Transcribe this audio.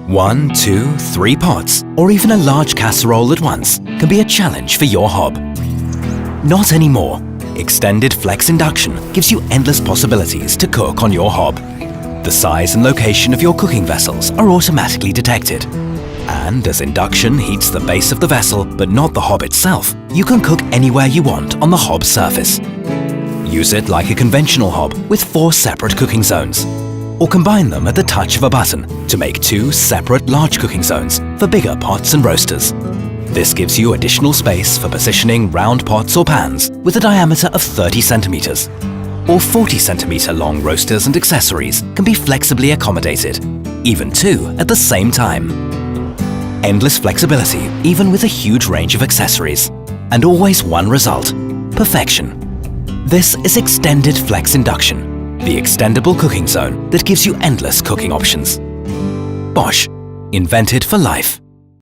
1, 2, 3 pots, or even a large casserole at once can be a challenge for your hob. Not anymore. Extended Flex Induction gives you endless possibilities to cook on your hob. The size and location of your cooking vessels are automatically detected. And as induction heats the base of the vessel but not the hob itself, you can cook anywhere you want on the hob surface. Use it like a conventional hob with 4 separate cooking zones. Or combine them at the touch of a button to make 2 separate large cooking zones for bigger pots and roasters. This gives you additional space for positioning round pots or pans with a diameter of 30 centimeters. Or 40 centimeter long roasters and accessories can be flexibly accommodated, even 2 at the same time. Endless flexibility, even with a huge range of accessories. And always one result: perfection. This is Extended Flex Induction, the extendable cooking zone that gives you endless cooking options. Bosch, invented for life.